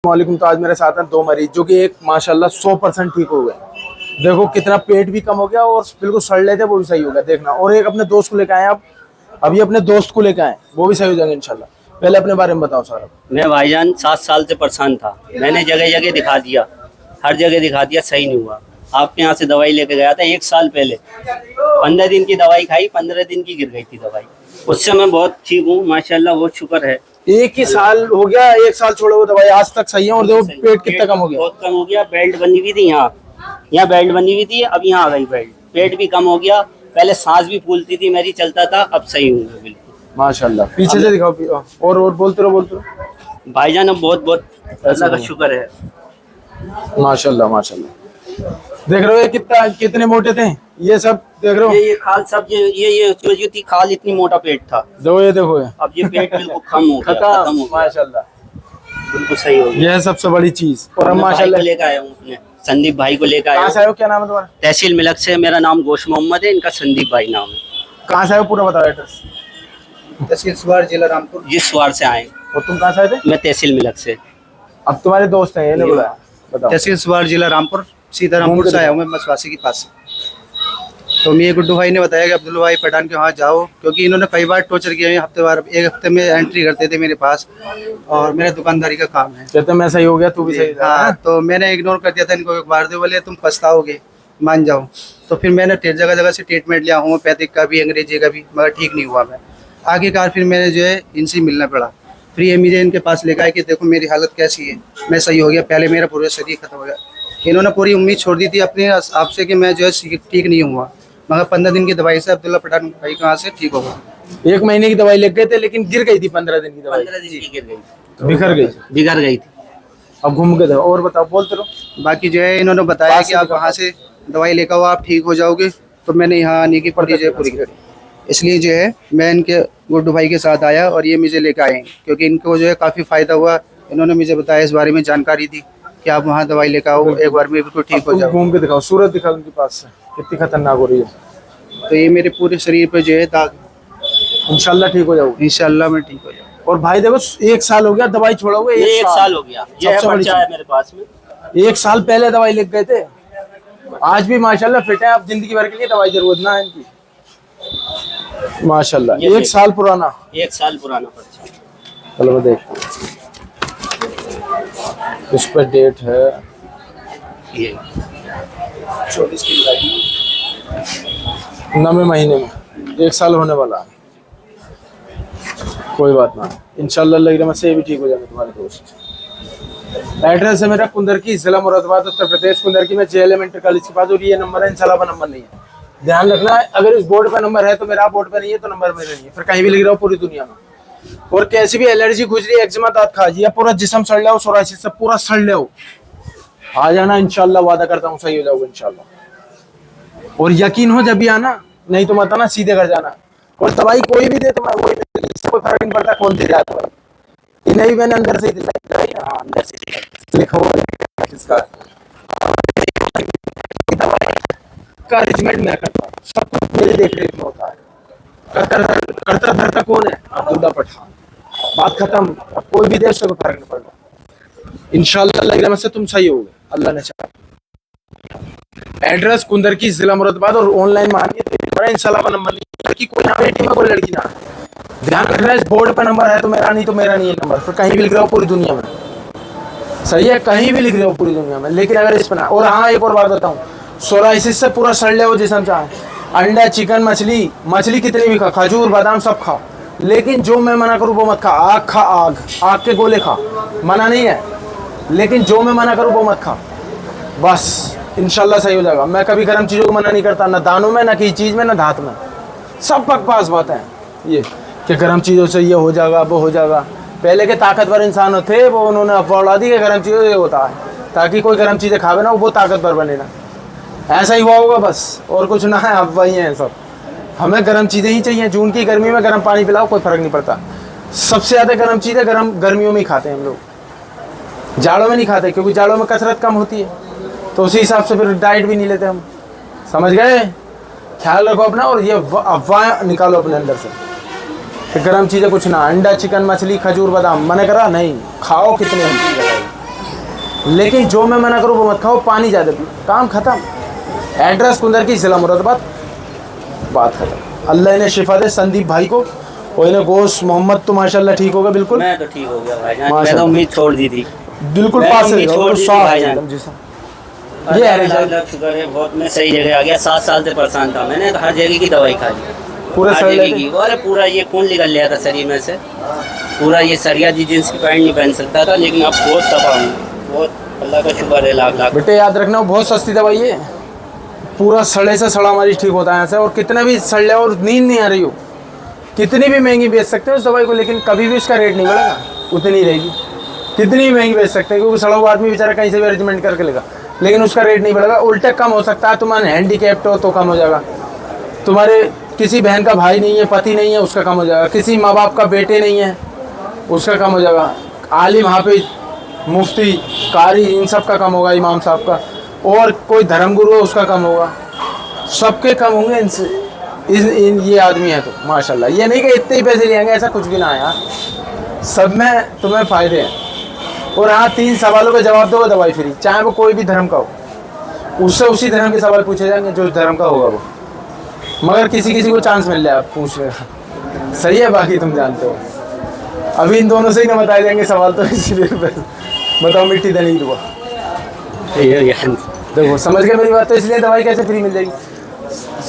वालेकुम। तो आज मेरे साथ हैं दो मरीज जो कि एक माशाल्लाह 100% ठीक हो गए। देखो कितना पेट भी कम हो गया और बिल्कुल सड़ रहे थे वो भी सही हो गया, देखना। और एक अपने दोस्त को लेकर आए आप, अभी अपने दोस्त को लेकर आए, वो भी सही हो जाएंगे इंशाल्लाह। पहले अपने बारे में बताओ सारा। मैं भाईजान 7 साल से परेशान था। मैंने जगह जगह दिखा दिया, हर जगह दिखा दिया, सही नहीं हुआ। आपके यहाँ से दवाई लेके गया था 1 साल पहले। 15 दिन की दवाई खाई, 15 दिन की गिर गई थी दवाई। उससे मैं बहुत ठीक हूँ माशाल्लाह, बहुत शुक्र है। एक ही साल हो गया, 1 साल छोड़ो वो दवाई आज तक सही है। और देखो पेट कितना कम हो गया, बहुत कम हो गया। बेल्ट बनी हुई थी यहाँ बेल्ट बनी हुई थी, अब यहाँ आ गई बेल्ट। पेट भी कम हो गया, पहले सांस भी फूलती थी मेरी, चलता था, अब सही हूँ मैं बिल्कुल माशाल्लाह। पीछे से दिखाओ और बोलते रहो भाईजान। अब बहुत बहुत अल्लाह का शुक्र है माशाल्लाह माशाल्लाह। देख रहे हो ये कितने मोटे थे ये सब, देख रहे हो ये खाल सब, ये थी खाल, इतनी मोटा पेट था। देखो ये अब ये पेट बिल्कुल खत्म हो गया माशाल्लाह, बिल्कुल सही हो गया। यह है सबसे बड़ी चीज। और हम माशाल्लाह लेकर आया हूँ अपने संदीप भाई को लेकर आया कहाँ से आए हो, क्या नाम है तुम्हारा? तहसील मिलक से। मेरा नाम गोश मोहम्मद है, इनका संदीप भाई नाम है। कहाँ से आए हो, पूरा बताओ एड्रेस। तहसील स्वार, जिला रामपुर। जिस स्वार से आए। और तुम कहाँ से आए थे? मैं तहसील मिलक से। अब तुम्हारे दोस्त हैं, ये नहीं बताया, बताओ। तहसील स्वार, जिला रामपुर, सीधा रामपुर से आया हूँ मैं, मसवासी के पास। तो मैं गुड्डू भाई ने बताया कि अब्दुल भाई पठान के वहाँ जाओ, क्योंकि इन्होंने कई बार टॉर्चर किया है। एक हफ्ते में एंट्री करते थे मेरे पास, और मेरा दुकानदारी का काम है। कहते मैं सही हो गया, तू भी सही। हाँ, तो मैंने इग्नोर कर दिया था इनको। एक बार दे बोले तुम पछताओगे, मान जाओ। तो फिर मैंने जगह जगह से ट्रीटमेंट लिया, होम्योपैथिक का भी, अंग्रेजी का भी, मगर ठीक नहीं हुआ मैं। आखिरकार फिर मैंने जो है इनसे मिलना पड़ा। फिर ये मुझे इनके पास लेकर आए कि देखो मेरी हालत कैसी है, मैं सही हो गया। पहले मेरा पूरा शरीर खत्म हो गया। इन्होंने पूरी उम्मीद छोड़ दी थी अपने आपसे कि मैं जो है ठीक नहीं हुआ, मगर 15 दिन की दवाई से अब्दुल्ला पठान भाई कहाँ से ठीक हो गया। 1 महीने की दवाई लेके गए थे, लेकिन गिर गई थी 15 दिन की दवाई, 15 दिन की गिर गई, बिखर गई थी। अब घूम के दो। और बताओ, बोलते रहो। बाकी जो है इन्होंने बताया कि आप वहाँ से दवाई लेकर आओ, आप ठीक हो जाओगे। तो मैंने यहाँ आने की पूरी करी, इसलिए जो है मैं इनके गुड्डू भाई के साथ आया और ये मुझे लेकर आए, क्योंकि इनको जो है काफ़ी फ़ायदा हुआ। इन्होंने मुझे बताया, इस बारे में जानकारी दी कि आप वहाँ दवाई लेकर आओ, एक बार में बिल्कुल ठीक हो जाओ। घूम के दिखाओ, सूरत दिखाओ उनके पास से कितनी खतरनाक हो रही है। तो ये मेरे पूरे शरीर पे जो है दाग, इंशाल्लाह ठीक हो जाओगे। इंशाल्लाह मैं ठीक हो जाऊँ। और भाई देखो 1 साल हो गया दवाई छोड़ा हुआ, 1 साल हो गया। ये पर्चा है मेरे पास में, 1 साल पहले दवाई लिख गए थे। आज भी माशाल्लाह फिट है, अब जिंदगी भर के लिए दवाई जरूरत ना है इनकी माशाल्लाह। 1 साल पुराना, 1 साल पुराना पर्चा। चलो मैं देखता हूँ, इस पर डेट है ये 24 की दवाई 9वें महीने में, 1 साल होने वाला है। कोई बात ना, इंशाल्लाह लग रहा है से भी ठीक हो जाएगा तुम्हारे दोस्त। एड्रेस है मेरा कुंदर की, जिला मुरादाबाद, उत्तर प्रदेश। कुंदर की में JLM इंटर कॉलेज के पास। और ये नंबर है, इंशाल्लाह का नंबर नहीं है, ध्यान रखना। अगर इस बोर्ड पे नंबर है तो मेरा बोर्ड पे नहीं है, तो नंबर मेरा नहीं है, फिर कहीं भी लिख रहा हूँ पूरी दुनिया में। और कैसी भी एलर्जी, खुजली, एक्जिमा, दांत खाजी, या पूरा जिस्म सड़ लिया हो, सोराइसिस से पूरा सड़ लिया हो, आ जाना इंशाल्लाह, वादा करता हूँ सही हो जाओगे इंशाल्लाह। और यकीन हो जब भी आना, नहीं तो मत आना, सीधे घर जाना। और दवाई कोई भी दे तो मैं वही, इससे कोई फर्क नहीं पड़ता कौन दे रहा है दवाई। नहीं मैंने अंदर से दिलाई, अंदर से लिखा हुआ किसका का अरेंजमेंट मैं करता हूँ, सब कुछ मेरे देख रेख में होता है। करता धरता कौन है? अब्दुल्ला पठान। बात खत्म। अब कोई भी देश से कोई फर्क नहीं पड़ता। इंशाल्लाह लग रहा है तुम सही होगे, अल्लाह ने चाहा। एड्रेस कुंदर की, जिला मुरादाबाद। और ऑनलाइन मांगिए तो इंशाल्लाह का नंबर नहीं, लड़की कोई ना, बेटी में कोई लड़की ना। ध्यान रखना, इस बोर्ड पर नंबर है तो मेरा नहीं, तो मेरा नहीं है नंबर, फिर कहीं भी लिख रहा हो पूरी दुनिया में, सही है, कहीं भी लिख रहे हो पूरी दुनिया में। लेकिन अगर इस पर ना, और हाँ एक और बात बताऊँ, सोराइसिस से पूरा सड़ ले हो जिसम चाहे, अंडा, चिकन, मछली कितनी भी खा, खजूर, बादाम सब खा, लेकिन जो मैं मना करूँ वो मत खा। आग खा, आग के गोले खा, मना नहीं है, लेकिन जो मैं मना करूँ वो मत खा, बस इंशाल्लाह सही हो जाएगा। मैं कभी गर्म चीज़ों को मना नहीं करता, ना दानों में, ना किसी चीज़ में, ना धात में, सब बकवास बातें हैं ये कि गर्म चीज़ों से ये हो जाएगा वो हो जाएगा। पहले के ताकतवर इंसान थे वो, उन्होंने अफवाह उड़ा दी कि गर्म चीज़ों से ये होता है, ताकि कोई गर्म चीज़ें खावे ना वो ताकतवर बने ना, ऐसा ही हुआ होगा बस, और कुछ ना है। अब वही हैं सब, हमें गर्म चीज़ें ही चाहिए। जून की गर्मी में गर्म पानी पिलाओ, कोई फ़र्क नहीं पड़ता। सबसे ज़्यादा गर्म चीज़ें गर्मियों में ही खाते हैं हम लोग, जाड़ों में नहीं खाते, क्योंकि जाड़ों में कसरत कम होती है, तो उसी हिसाब से फिर डाइट भी नहीं लेते हम, समझ गए? ख्याल रखो अपना, और ये अफवाह निकालो अपने अंदर से कि गर्म चीज़ें कुछ ना, अंडा, चिकन, मछली, खजूर, बादाम, मैंने करा नहीं, खाओ कितने लेकिन जो मैं मना करूँ वो मत खाओ, पानी ज़्यादा पियो, काम ख़त्म। एड्रेस कुंदर की, जिला मुरादाबाद, बात ख़त्म। अल्लाह ने शिफा दे संदीप भाई को, और इन्हें गोश मोहम्मद तो माशाल्लाह ठीक होगा बिल्कुल, मैं तो ठीक हो गया भाईजान, मैं माशाल्लाह। तो उम्मीद छोड़ दी थी। बिल्कुल मैं पास उम्मीद है, छोड़ और दी थी साफ है भाईजान। एकदम जैसा। ये है अल्लाह रिजल्ट। का शुक्र है, बहुत मैं सही जगह आ गया। 7 साल से परेशान था, मैंने हर जगह की दवाई खा ली, पूरे हर सड़ जगह लेते? की। अरे पूरा ये खून निकल लिया था शरीर में से, पूरा ये सरिया जी जींस की पैंट नहीं पहन सकता था, लेकिन अब बहुत सफा हूँ, बहुत अल्लाह का शुक्र है, लाख लाख। बेटे याद रखना, बहुत सस्ती दवाई है, पूरा सड़े से सड़ा मरीज ठीक होता है यहाँ से। और कितना भी सड़ ले और नींद नहीं आ रही हो, कितनी भी महंगी बेच सकते हो उस दवाई को, लेकिन कभी भी उसका रेट नहीं बढ़ेगा, उतनी रहेगी। कितनी भी महंगी बेच सकते हैं, क्योंकि सड़ा हुआ आदमी बेचारा कहीं से भी अरेंजमेंट करके लेगा, लेकिन उसका रेट नहीं बढ़ेगा, उल्टा कम हो सकता है। तुम्हारे हैंडीकैप्ट हो तो कम हो जाएगा, तुम्हारे किसी बहन का भाई नहीं है, पति नहीं है, उसका कम हो जाएगा, किसी माँ बाप का बेटे नहीं है, उसका कम हो जाएगा, आलिम हाफिज मुफ्ती कारी इन सब का कम होगा, इमाम साहब का, और कोई धर्मगुरु है उसका कम होगा, सबके कम होंगे इनसे। ये आदमी है तो माशाल्लाह, ये नहीं कि इतने ही पैसे लेंगे, ऐसा कुछ भी ना है यार, सब में तुम्हें फ़ायदे हैं। और हाँ, 3 सवालों का जवाब दो, दवाई फ्री, चाहे वो कोई भी धर्म का हो, उससे उसी धर्म के सवाल पूछे जाएंगे जो धर्म का होगा वो, मगर किसी किसी को चांस मिल जाए आप पूछने का, सही है। बाकी तुम जानते हो, अभी इन दोनों से ही ना बताए जाएंगे सवाल, तो इसलिए बताओ मिट्टी देने की दुआ। देखो समझ गए मेरी बात, तो इसलिए दवाई कैसे फ्री मिल जाएगी।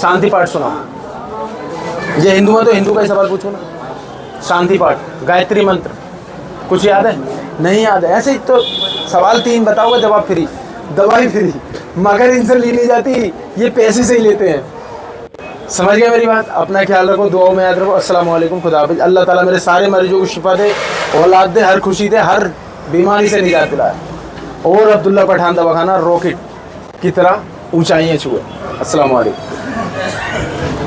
शांति पाठ सुनाओ, ये हिंदू है तो हिंदू का ही सवाल पूछो ना। शांति पाठ, गायत्री मंत्र कुछ याद है? नहीं याद है, ऐसे ही तो सवाल 3 बताओगे, जवाब फ्री, दवाई फ्री, मगर इनसे ली नहीं जाती, ये पैसे से ही लेते हैं। समझ गया मेरी बात। अपना ख्याल रखो, दुआओं में याद रखो। अस्सलाम वालेकुम, खुदा हाफिज़। अल्लाह ताला मेरे सारे मरीजों को शिफा दे, औलाद दे, हर खुशी दे, हर बीमारी से निजात दिलाए, और अब्दुल्ला पठान दवाखाना रॉकेट की तरह ऊंचाइयाँ छुए। अस्सलाम वालेकुम।